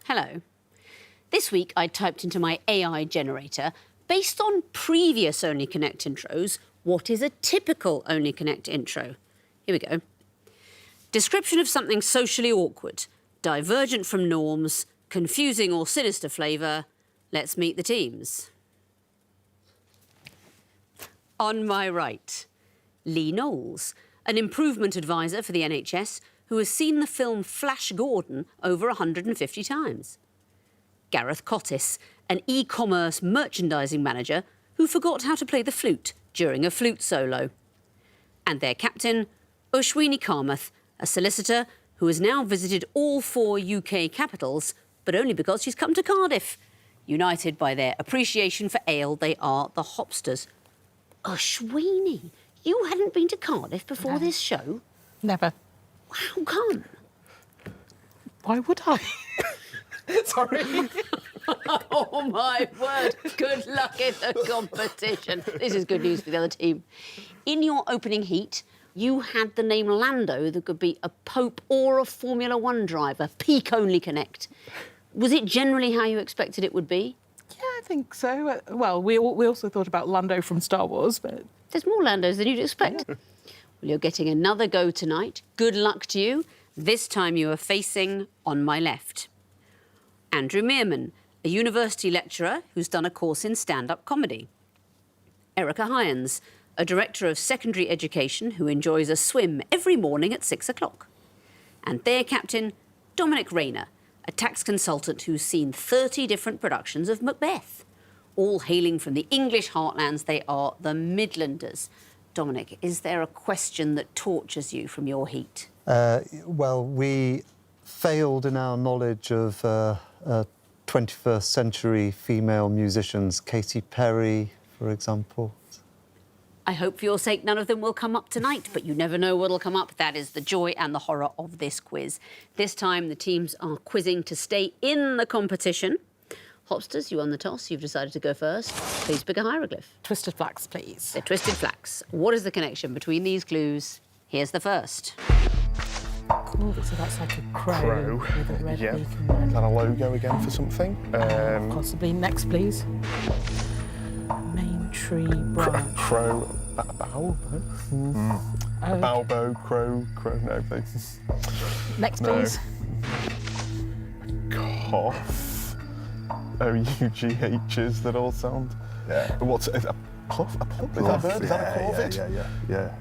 Hello. This week I typed into my AI generator, based on previous Only Connect intros, what is a typical Only Connect intro? Here we go. Description of something socially awkward, divergent from norms, confusing or sinister flavour. Let's meet the teams. On my right, Lee Knowles, an improvement advisor for the NHS who has seen the film Flash Gordon over 150 times. Gareth Cottis, an e-commerce merchandising manager who forgot how to play the flute during a flute solo. And their captain, Ushwini Kamath, a solicitor who has now visited all 4 UK capitals, but only because she's come to Cardiff. United by their appreciation for ale, they are the Hopsters. Ushwini, you hadn't been to Cardiff before this show? Never. How come? Why would I? Sorry. Oh, my word. Good luck in the competition. This is good news for the other team. In your opening heat, you had the name Lando that could be a Pope or a Formula One driver, peak Only Connect. Was it generally how you expected it would be? Yeah, I think so. Well, we also thought about Lando from Star Wars, but... There's more Landos than you'd expect. Yeah. Well, you're getting another go tonight. Good luck to you. This time you are facing on my left. Andrew Mearman, a university lecturer who's done a course in stand-up comedy. Erica Hyans, a director of secondary education who enjoys a swim every morning at 6 o'clock. And their captain, Dominic Rayner, a tax consultant who's seen 30 different productions of Macbeth. All hailing from the English heartlands, they are the Midlanders. Dominic, is there a question that tortures you from your heat? Well, we failed in our knowledge of 21st century female musicians, Katy Perry, for example. I hope for your sake none of them will come up tonight, but you never know what'll come up. That is the joy and the horror of this quiz. This time the teams are quizzing to stay in the competition. Hopsters, you won the toss. You've decided to go first. Please pick a hieroglyph. Twisted flax, please. They're twisted flax. What is the connection between these clues? Here's the first. Oh, so that's like a crow with a red beak. Is that a logo again for something? Possibly. Next, please. Main tree branch. Crow. A bow? A bow, crow, no, please. Next, No. please. Cough. O-U-G-H's that all sound. Yeah. What's a puff? A puff? Is that a bird? Is that a corvid? Yeah.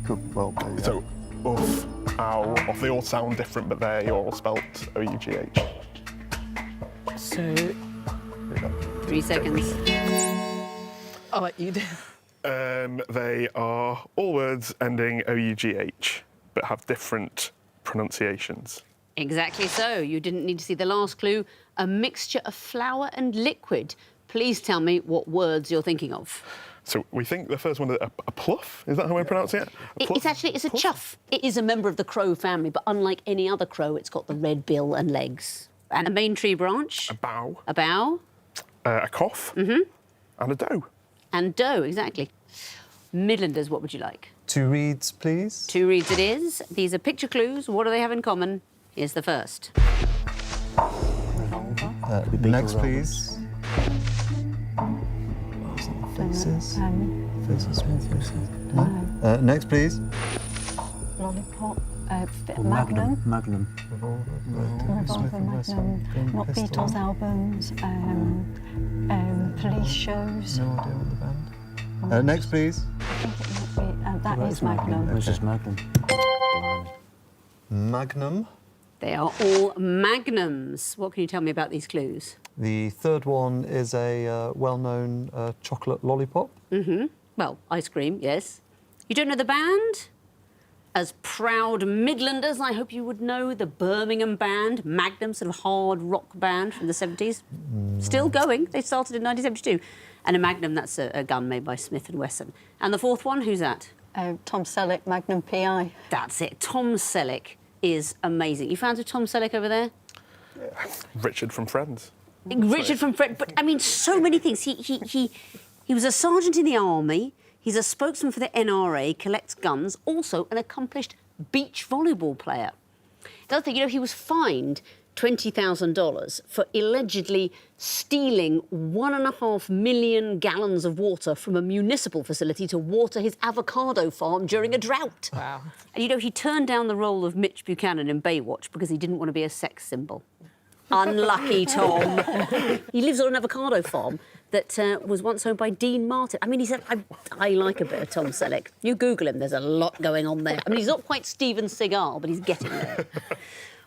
Could well be. Yeah. So, uff, ow, off. They all sound different, but they're all spelt O-U-G-H. So... 3 seconds. I'll let you do. They are all words ending O-U-G-H, but have different pronunciations. Exactly so. You didn't need to see the last clue. A mixture of flour and liquid. Please tell me what words you're thinking of. So we think the first one is a pluff. Is that how we're pronouncing it? It's a chuff. It is a member of the crow family, but unlike any other crow, it's got the red bill and legs. And a main tree branch. A bow. A bow. A cough. And a doe. And doe, exactly. Midlanders, what would you like? 2 reeds, please. 2 reeds it is. These are picture clues. What do they have in common? Here's the first. Next, please. Faces. No. Next, please. Lollipop, Magnum. Revolver Magnum. Not Beatles albums. Police shows. No idea on the band. Next, please. I think it might be. That is Magnum. This is Magnum. Magnum. They are all magnums. What can you tell me about these clues? The third one is a well-known chocolate lollipop. Well, ice cream, yes. You don't know the band? As proud Midlanders, I hope you would know the Birmingham band, Magnum, sort of hard rock band from the 70s. Still going. They started in 1972. And a Magnum, that's a gun made by Smith & Wesson. And the fourth one, who's that? Tom Selleck, Magnum PI. That's it. Tom Selleck is amazing. You fans of Tom Selleck over there? Richard from Friends. Richard from Friends. But, I mean, so many things. He was a sergeant in the army. He's a spokesman for the NRA, collects guns, also an accomplished beach volleyball player. The other thing, you know, he was fined $20,000 for allegedly stealing 1.5 million gallons of water from a municipal facility to water his avocado farm during a drought. Wow. And, you know, he turned down the role of Mitch Buchanan in Baywatch because he didn't want to be a sex symbol. Unlucky Tom. He lives on an avocado farm that was once owned by Dean Martin. I mean, he said, I like a bit of Tom Selleck. You Google him, there's a lot going on there. I mean, he's not quite Steven Seagal, but he's getting there.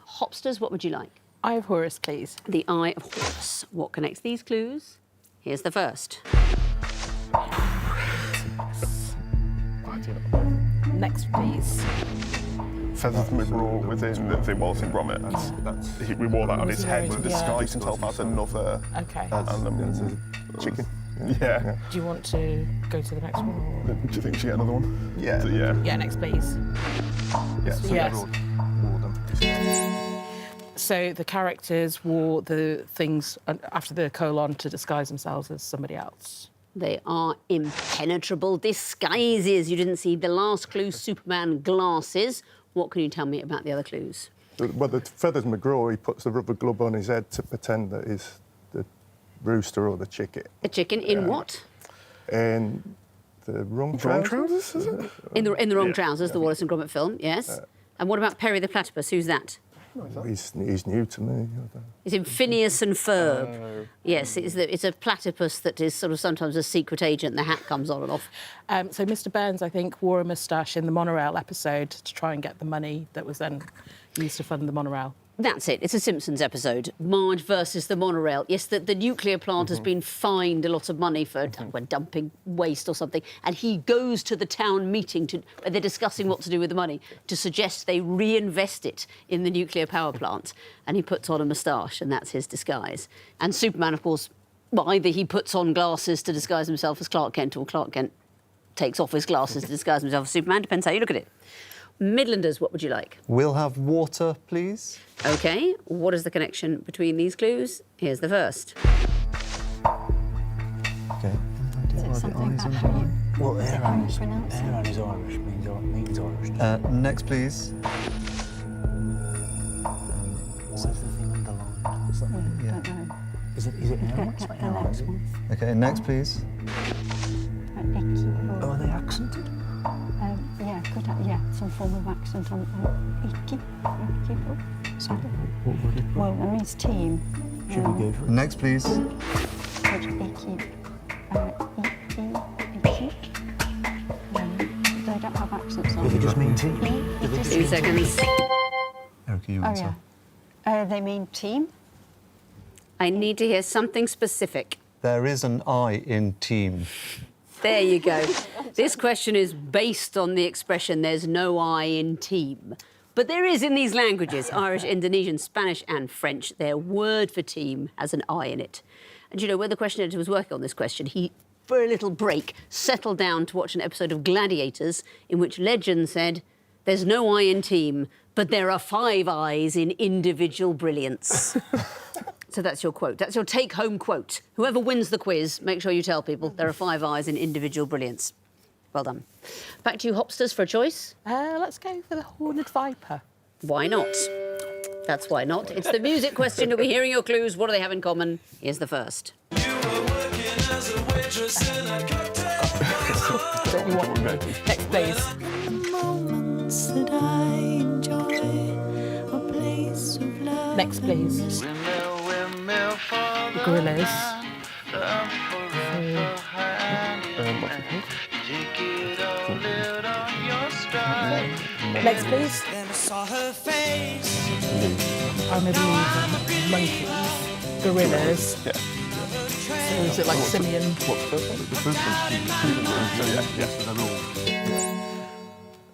Hopsters, what would you like? Eye of Horus, please. The Eye of Horus. What connects these clues? Here's the first. Next, please. Feathers McGraw was in the Wallace and Gromit. We wore that on his head to disguise and tell that's another OK. animal. Chicken. Yeah. Do you want to go to the next one? Or... Do you think she get another one? Yeah. Yeah. Yeah, next, please. Yes. Yes. Wore them. So the characters wore the things after the colon to disguise themselves as somebody else. They are impenetrable disguises. You didn't see the last clue, Superman glasses. What can you tell me about the other clues? Well, the Feathers McGraw, he puts the rubber glove on his head to pretend that he's the rooster or the chicken. The chicken in what? And the wrong Wrong trousers. trousers, is it? In the wrong trousers, the Wallace and Gromit film, yes. And what about Perry the Platypus? Who's that? He's new to me. It's in Phineas and Ferb. Yes, it's a platypus that is sort of sometimes a secret agent. The hat comes on and off. So Mr. Burns, I think, wore a moustache in the monorail episode to try and get the money that was then used to fund the monorail. That's it. It's a Simpsons episode. Marge versus the monorail. Yes, the nuclear plant has been fined a lot of money for dumping waste or something, and he goes to the town meeting where they're discussing what to do with the money to suggest they reinvest it in the nuclear power plant. And he puts on a moustache, and that's his disguise. And Superman, of course, well, either he puts on glasses to disguise himself as Clark Kent, or Clark Kent takes off his glasses to disguise himself as Superman. Depends how you look at it. Midlanders, what would you like? We'll have water, please. OK, what is the connection between these clues? Here's the first. Okay. Is it something about how you... Well, is it air how on you is pronounce it? Irish, means Irish. Next, please. What's the thing underlined? What's that mean? Yeah. Don't know. Is it air? Get the next one. Okay, next, please. Oh, are they accented? Yeah, some form of accent on icky. So, what would it be? Well, that means team. Should we go for it? Next, please. Icky. They don't have accents on. Do they just mean team? 2 seconds. Erica, you Oh, answer. yeah. They mean team? I need to hear something specific. There is an I in team. There you go. This question is based on the expression, there's no I in team. But there is in these languages, Irish, Indonesian, Spanish and French, their word for team has an I in it. And, you know, when the question editor was working on this question, he, for a little break, settled down to watch an episode of Gladiators in which Legend said, there's no I in team, but there are 5 I's in individual brilliance. So that's your quote. That's your take-home quote. Whoever wins the quiz, make sure you tell people there are 5 I's in individual brilliance. Well done. Back to you, Hopsters, for a choice. Let's go for the Horned Viper. Why not? That's why not. It's the music question. You'll be hearing your clues. What do they have in common? Here's the first. Don't you want next, please? Next, please. The Gorillas. Next, please. I'm going to leave monkeys, gorillas. Yeah. So is it like simian?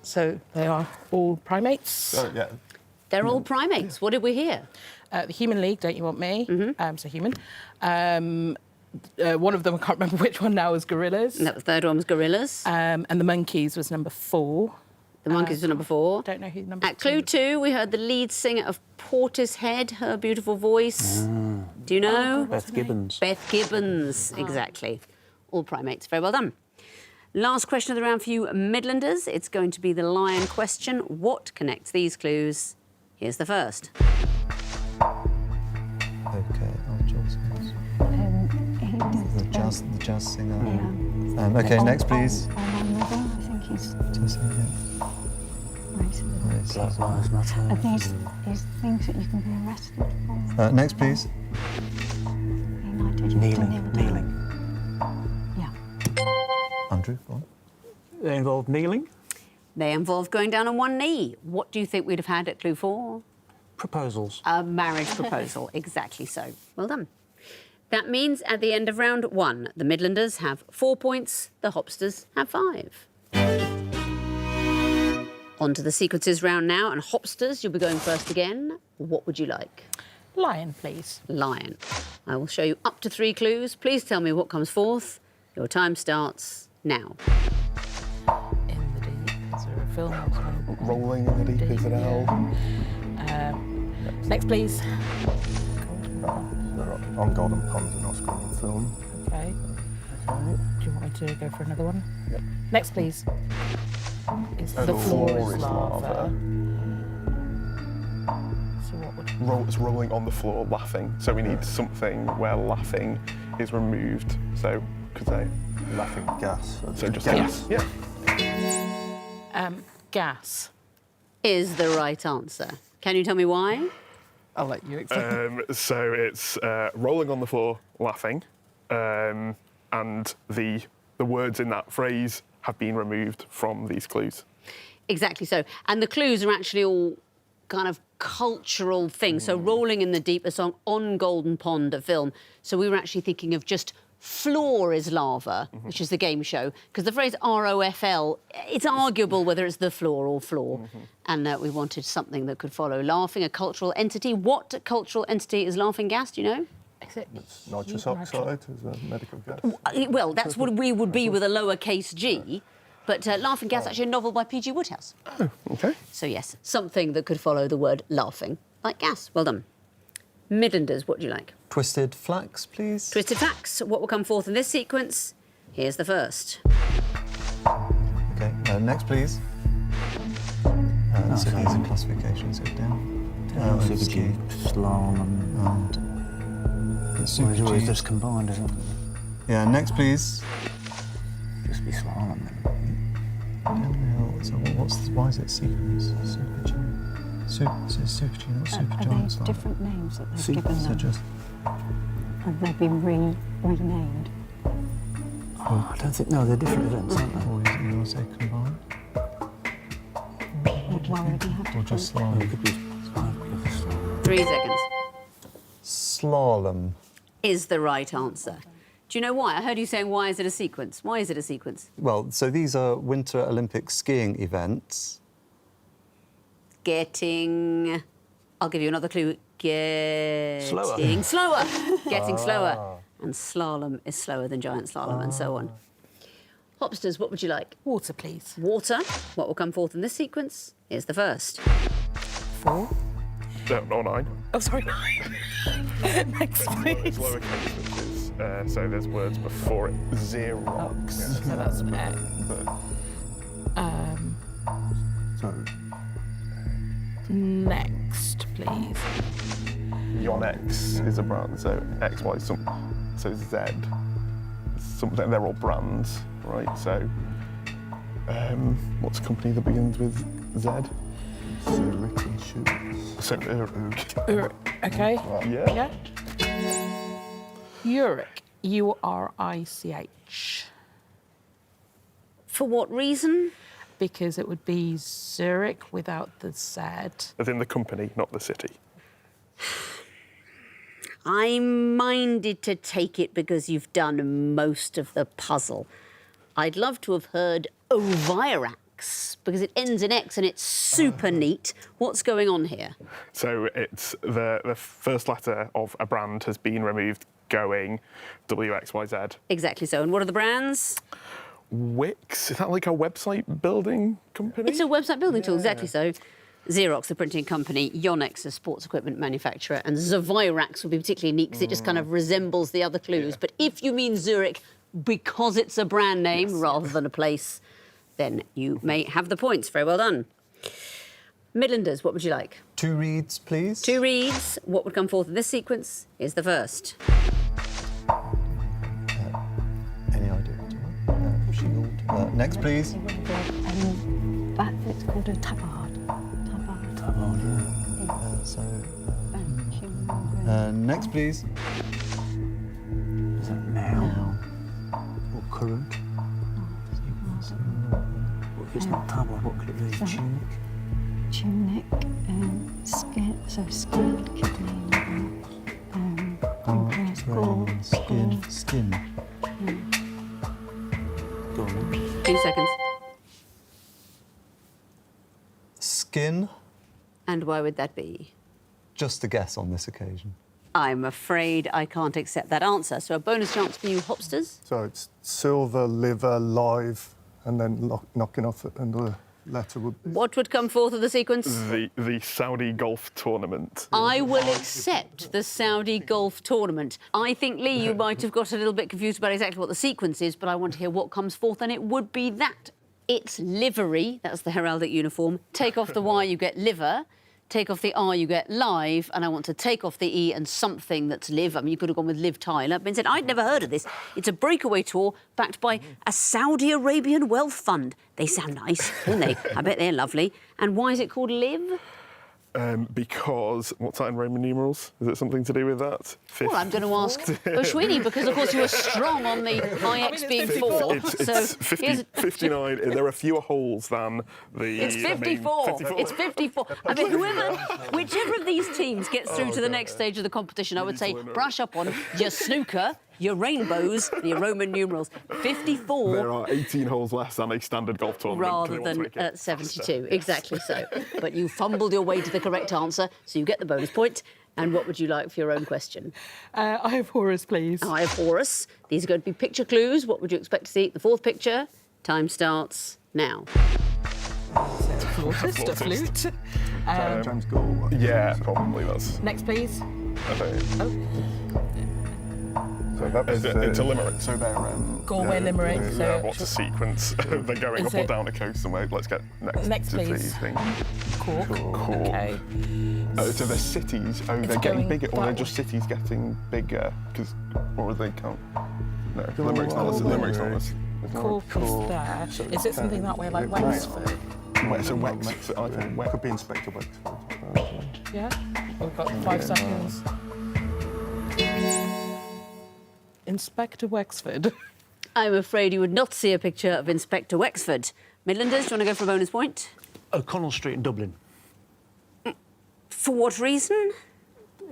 So they are all primates. Yeah. They're all primates. What did we hear? The Human League, Don't You Want Me? So human. One of them, I can't remember which one now, is gorillas. And that the third one was gorillas. And the monkeys was number 4. The monkeys were number 4. Don't know who number At clue 2, we heard the lead singer of Portishead, her beautiful voice. Do you know? Beth Gibbons. Beth Gibbons, exactly. All primates. Very well done. Last question of the round for you, Midlanders. It's going to be the lion question. What connects these clues? Here's the first. the jazz singer. Yeah. OK, next, please. Oh, my mother, I think he's Jazz singer. Black Lives Matter. Are these things that you can be arrested for? Next, please. United to kneel down. Kneeling. Yeah. Andrew, go on. They involve kneeling. They involve going down on one knee. What do you think we'd have had at clue 4? Proposals. A marriage proposal, exactly so. Well done. That means at the end of round 1, the Midlanders have 4 points, the Hopsters have 5. On to the sequences round now, and Hopsters, you'll be going first again. What would you like? Lion, please. Lion. I will show you up to 3 clues. Please tell me what comes forth. Your time starts now. In the Deep. Is there a film? or something? Rolling in the deep is an L. Next, please. On Golden Pond, an Oscar-winning film. OK. Do you want me to go for another one? Yep. Next, please. Is The the floor floor is is lava. lava. So what would... It's rolling on the floor, laughing. So we need something where laughing is removed. So could they? Laughing gas. So just gas. Yeah. Gas. Is the right answer. Can you tell me why? I'll let you explain. So it's rolling on the floor, laughing, and the words in that phrase have been removed from these clues. Exactly so. And the clues are actually all kind of cultural things. So Rolling in the Deep, a song, On Golden Pond, a film. So we were actually thinking of just Floor is Lava, which is the game show, because the phrase ROFL, it's arguable whether it's the floor or floor. And we wanted something that could follow. Laughing, a cultural entity. What cultural entity is laughing gas, do you know? It's nitrous oxide is a medical gas. Well, that's what we would be with a lowercase g. But Laughing Gas is actually a novel by P.G. Woodhouse. Oh, OK. So, yes, something that could follow the word laughing, like gas. Well done. Midlanders, what do you like? Twisted Flax, please. Twisted Facts. What will come forth in this sequence? Here's the first. OK, next, please. So these are classifications, so down. Super G, ski, slalom, and Super or is G. this combined, isn't it? Yeah, next, please. Just be slalom then. Downhill. So why is it sequence? Super G. So Super G, not Super Are Giants. they different names that they've given So them? just. Have they been renamed? Oh, I don't think, no, they're different events, aren't they? Or is it, you want to say combined? Why would they have Or to just Oh, it slalom? could be slalom. 3 seconds. Slalom. Is the right answer. Do you know why? I heard you saying, why is it a sequence? Why is it a sequence? Well, so these are Winter Olympic skiing events. Getting... I'll give you another clue. Getting Slower. slower. Getting slower. And slalom is slower than giant slalom, and so on. Hopsters, what would you like? Water, please. Water. What will come forth in this sequence? Here's the first. 4. No, 9. Oh, sorry. Next, please. It's lowercase, which is, so there's words before it. Xerox. So that's an X. So, Next, please. Yonex is a brand, so XY, so Z. Something, they're all brands, right? So, what's a company that begins with Z? Zurich Insurance. So, Okay. yeah. Yeah. Uric. U-R-I-C-H. For what reason? Because it would be Zurich without the Z. As in the company, not the city. I'm minded to take it because you've done most of the puzzle. I'd love to have heard Ovirax, because it ends in X and it's super neat. What's going on here? So it's the first letter of a brand has been removed, going WXYZ. Exactly so. And what are the brands? Wix, is that like a website building company? It's a website building tool, exactly so. Xerox, the printing company, Yonex, a sports equipment manufacturer, and Zavirax would be particularly neat because it just kind of resembles the other clues. Yeah. But if you mean Zurich because it's a brand name rather than a place, then you may have the points. Very well done. Midlanders, what would you like? 2 reads, please. 2 reads. What would come forth in this sequence is the first. Next, please. It's called a tabard. Tabard, yeah. Next, please. Is that now? Or current? If it's not tabard, what could it be? Tunic, skin, so skin, kidney, pancreas, gall, Skin. Go on then. 2 seconds. Skin. And why would that be? Just a guess on this occasion. I'm afraid I can't accept that answer. So a bonus chance for you, Hopsters. So it's silver, liver, live, and then knocking off another letter would be... What would come forth of the sequence? The Saudi golf tournament. I will accept the Saudi golf tournament. I think, Lee, you might have got a little bit confused about exactly what the sequence is, but I want to hear what comes forth, and it would be that. It's livery, that's the heraldic uniform. Take off the Y, you get liver. Take off the R, you get live, and I want to take off the E and something that's live. I mean, you could have gone with Liv Tyler, but instead, I'd never heard of this. It's a breakaway tour backed by a Saudi Arabian wealth fund. They sound nice, don't they? I bet they're lovely. And why is it called Live? Because, what's that in Roman numerals? Is it something to do with that? Well, I'm going to ask Bushwini, because, of course, you were strong on the IX being 4. It's 59. There are fewer holes than the... It's 54. It's 54. I mean, whichever of these teams gets through to the next stage of the competition, I would say brush up on your snooker, your rainbows, your Roman numerals. 54. There are 18 holes less than a standard golf tournament. Rather than 72. Exactly so. But you fumbled your way to the correct answer, so you get the bonus point. And what would you like for your own question? I have Horus, please. I have Horus. These are going to be picture clues. What would you expect to see? The fourth picture. Time starts now. Flautist, a flute. James Gall. Yeah, probably that's... Next, please. So that was, it's a limerick. So they're... Galway Limerick. Yeah, So what's the sequence? They're going Is up or it- down a coast somewhere. Let's get next to please. thing. Cork. Cork. Okay. So the cities, they're going getting bigger, or that they're way. just cities getting bigger? Or they can't? No, Limerick's not this. Limerick's not this. Cork is there. Is it something that way, like Wexford? So Wexford, I think Could be Inspector Wexford. Yeah? We've got 5 seconds. Inspector Wexford. I'm afraid you would not see a picture of Inspector Wexford. Midlanders, do you want to go for a bonus point? O'Connell Street in Dublin. For what reason?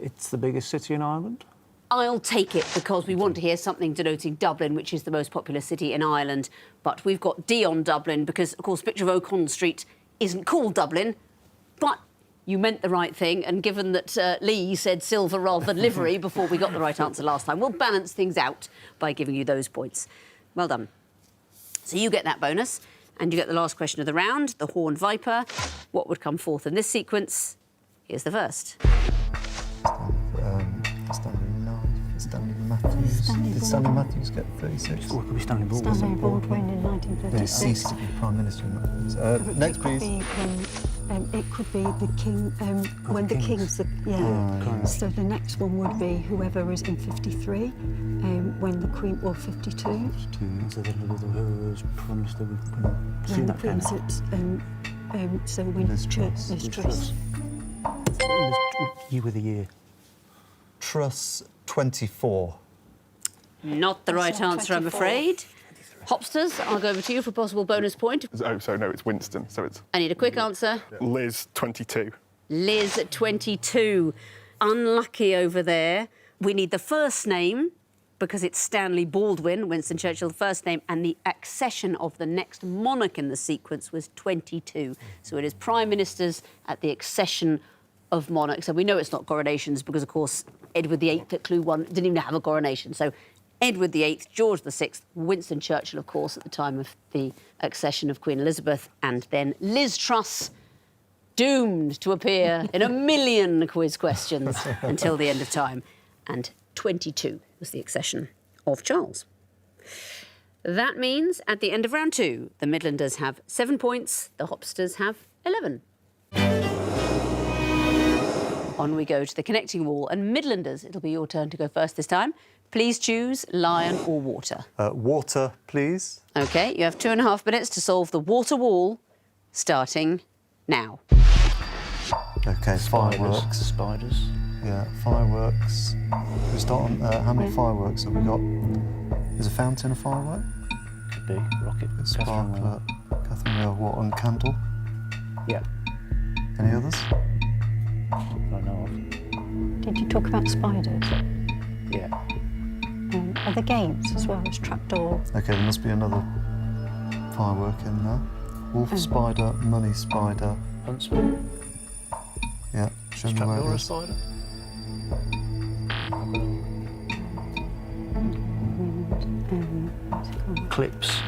It's the biggest city in Ireland. I'll take it because we want to hear something denoting Dublin, which is the most populous city in Ireland. But we've got D on Dublin because, of course, picture of O'Connell Street isn't called Dublin. But you meant the right thing, and given that Lee said silver rather than livery before we got the right answer last time, we'll balance things out by giving you those points. Well done. So you get that bonus, and you get the last question of the round, the Horned Viper. What would come forth in this sequence? Here's the first. Stanley Matthews. Did Stanley Matthews get 36? Or it could be Stanley Baldwin. Stanley Baldwin in Then he 1936. ceased to be Prime Minister. Next, please. It could be the king, when the king's... Correct. So the next one would be whoever is in 53, when the Queen... Well, 52. So then whoever's Prime Minister would see When the that kind Queen's at... so when Liz Truss. Liz Truss. Year with a year. Truss 24. Not the right That's not answer, I'm 24. afraid. Hopsters, I'll go over to you for a possible bonus point. Oh, so no, it's Winston. So it's I need a quick answer. Liz 22. Liz, 22. Unlucky over there. We need the first name, because it's Stanley Baldwin, Winston Churchill, the first name, and the accession of the next monarch in the sequence was 22. So it is Prime Ministers at the accession of monarchs. And we know it's not coronations because, of course, Edward VIII at Clue 1 didn't even have a coronation. So Edward VIII, George VI, Winston Churchill, of course, at the time of the accession of Queen Elizabeth, and then Liz Truss, doomed to appear in a million quiz questions until the end of time. And 22 was the accession of Charles. That means at the end of round 2, the Midlanders have 7 points, the Hopsters have 11. On we go to the connecting wall. And Midlanders, it'll be your turn to go first this time. Please choose lion or water. Water, please. OK, you have 2.5 minutes to solve the water wall, starting now. OK, fireworks. Spiders. Yeah, fireworks. We start on how many fireworks have we got? Is a fountain a firework? Could be. Rocket. Sparkler. Catherine Wheel. What? On candle? Yeah. Any others? I know of. Did you talk about spiders? Yeah. Are there games as well as trapdoor? OK, there must be another firework in there. Wolf spider, money spider. Huntsman. Yeah, show me where Trapdoor it a is. spider. Clips.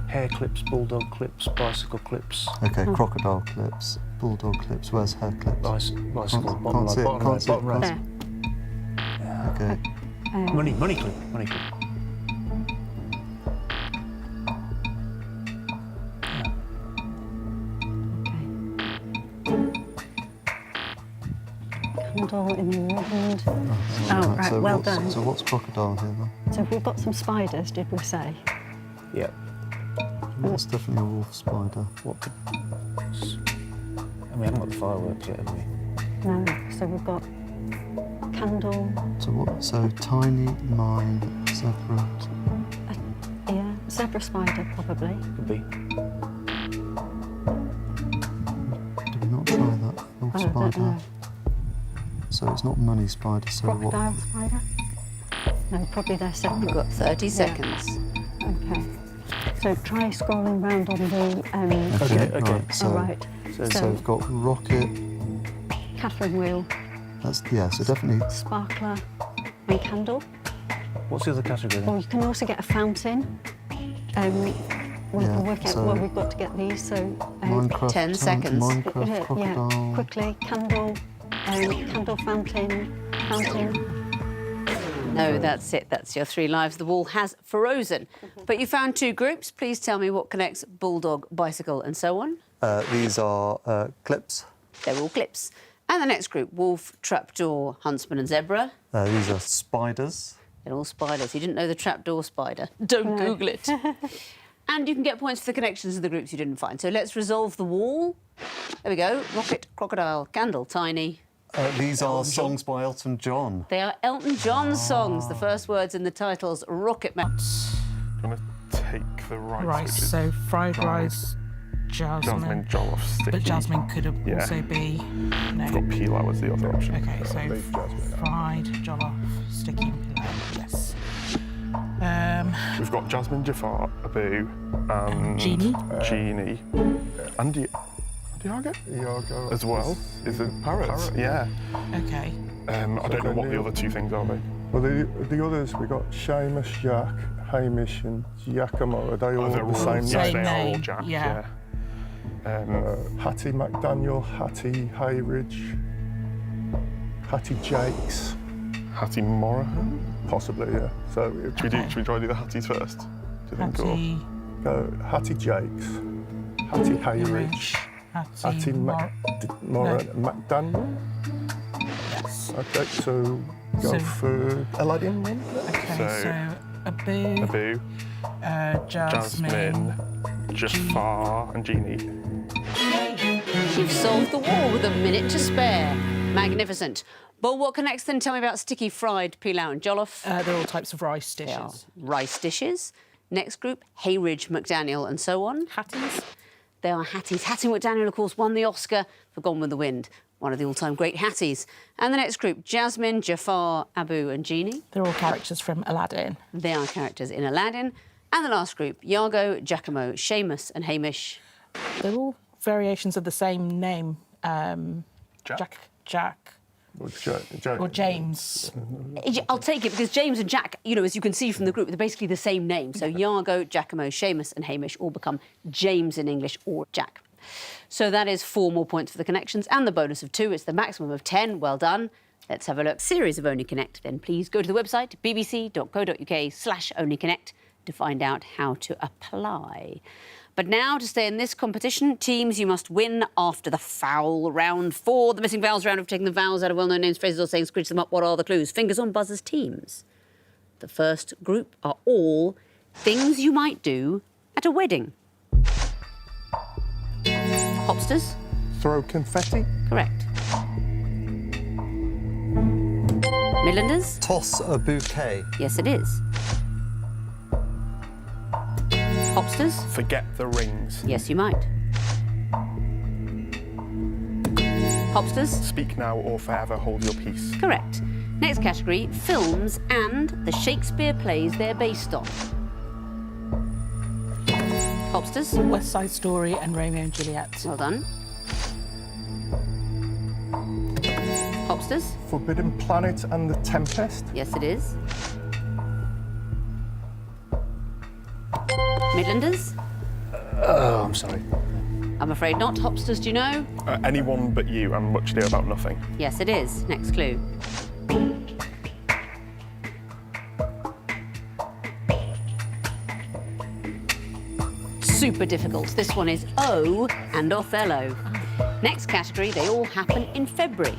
Hair clips, bulldog clips, bicycle clips, OK, crocodile clips, bulldog clips. Where's hair clips? bicycle, Can't bottom see right, it, bottom can't right, see it, bottom can't right. see it. OK. Money clip, money clip. Candle in the woodland. Oh, right, so well what's, done. So what's crocodile here then? So we've got some spiders, did we say? Yeah. That's definitely a wolf spider. What could... And we haven't got the fireworks yet, have we? No. So we've got candle. So what? So tiny, mine, zebra. Yeah, zebra spider probably. Could be. Did we not try that? Wolf I don't spider. know. So it's not money spider. So Crocodile spider? No, probably they're You've separate. got 30 seconds. Okay. So try scrolling round on the. what? Okay. Right, so, All right. so we've got rocket. Catherine wheel, That's yeah. So definitely. sparkler, and candle. What's the other category Or then? you can also get a fountain. We Yeah, can work out so- where we've got to get these. So. Minecraft. 10 seconds. Minecraft crocodile. Yeah, quickly. Candle, candle fountain. No, that's it. That's your 3 lives. The wall has frozen. But you found 2 groups. Please tell me what connects bulldog, bicycle, and so on. These are clips. They're all clips. And the next group, wolf, trapdoor, huntsman, and zebra. These are spiders. They're all spiders. You didn't know the trapdoor spider. Don't Google it. And you can get points for the connections of the groups you didn't find. So let's resolve the wall. There we go. Rocket, crocodile, candle, tiny. These are songs by Elton John. They are Elton John's songs. The first words in the titles, Rocket Man. I'm going to take the rice. Rice, which is so fried fried. rice, jasmine. Jasmine jollof sticky. But jasmine could Yeah. also be. No. I've got pilau as the other option. Okay, so leave jasmine out. fried, jollof, sticky pilau, yes. We've got Jasmine, Jafar, Abu, and Genie. Genie, and Diago Iago as well. Is it parrots? Yeah. Okay. I don't know what the other 2 things are, though. Well, the others, we got Seamus, Jack, Hamish, and Giacomo. Are they all They're the same yes, Same they are all name, Jack. yeah. Hattie McDaniel, Hattie Hayridge, Hattie Jakes, Hattie Morahan. possibly, yeah. So Should we try to do the Hatties first? Do you think? Or Hattie, go Hattie Jakes, Hattie Hayridge, Hattie McDaniel. Yes. Okay, so go So- for Aladdin then. Okay, So- so Abu, Abu, Jasmine. Jafar, and Genie. You've solved the wall with a minute to spare. Magnificent. But what connects then? Tell me about sticky, fried, pilau, and jollof. They're all types of rice They are dishes. rice dishes. Next group, Hayridge, McDaniel, and so on. Hatties. They are Hatties. Hattie McDaniel, of course, won the Oscar for Gone with the Wind, one of the all-time great Hatties. And the next group, Jasmine, Jafar, Abu, and Genie. They're all characters from Aladdin. They are characters in Aladdin. And the last group, Iago, Giacomo, Seamus, and Hamish. They're all variations of the same name. Jack, or James. I'll take it because James and Jack, you know, as you can see from the group, they're basically the same name. So Iago, Giacomo, Seamus, and Hamish all become James in English or Jack. So that is 4 more points for the connections and the bonus of 2. It's the maximum of 10. Well done. Let's have a look. Series of Only Connect. Then please go to the website bbc.co.uk/onlyconnect to find out how to apply. But now, to stay in this competition, teams, you must win after the foul. Round 4, the missing vowels round of taking the vowels out of well-known names, phrases or sayings, screech them up. What are the clues? Fingers on buzzers, teams. The first group are all things you might do at a wedding. Hopsters? Throw confetti. Correct. Midlanders? Toss a bouquet. Yes, it is. Hopsters? Forget the rings. Yes, you might. Hopsters? Speak now or forever hold your peace. Correct. Next category, films and the Shakespeare plays they're based on. Hopsters? West Side Story and Romeo and Juliet. Well done. Hopsters? Forbidden Planet and the Tempest. Yes, it is. Midlanders? Oh, I'm sorry. I'm afraid not. Hopsters, do you know? Anyone but you and Much Ado About Nothing. Yes, it is. Next clue. Super difficult. This one is O and Othello. Next category, they all happen in February.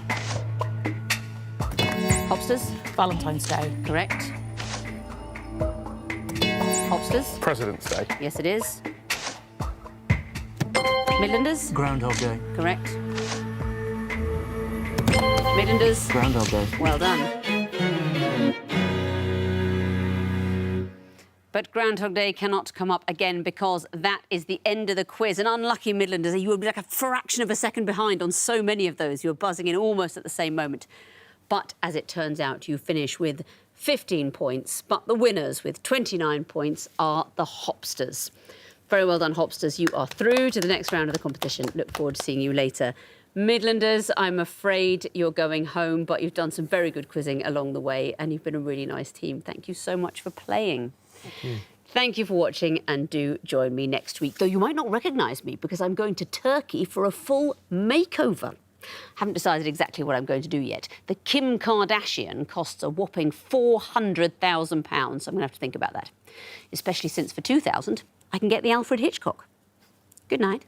Hopsters? Valentine's Day. Correct. Hopsters? President's Day. Yes, it is. Midlanders? Groundhog Day. Correct. Midlanders? Groundhog Day. Well done. But Groundhog Day cannot come up again because that is the end of the quiz. And unlucky Midlanders, you were like a fraction of a second behind on so many of those. You were buzzing in almost at the same moment. But as it turns out, you finish with 15 points. But the winners with 29 points are the Hopsters. Very well done, Hopsters. You are through to the next round of the competition. Look forward to seeing you later. Midlanders, I'm afraid you're going home, but you've done some very good quizzing along the way and you've been a really nice team. Thank you so much for playing. Thank you for watching and do join me next week, though you might not recognise me because I'm going to Turkey for a full makeover. Haven't decided exactly what I'm going to do yet. The Kim Kardashian costs a whopping £400,000, so I'm going to have to think about that. Especially since for £2,000, I can get the Alfred Hitchcock. Good night.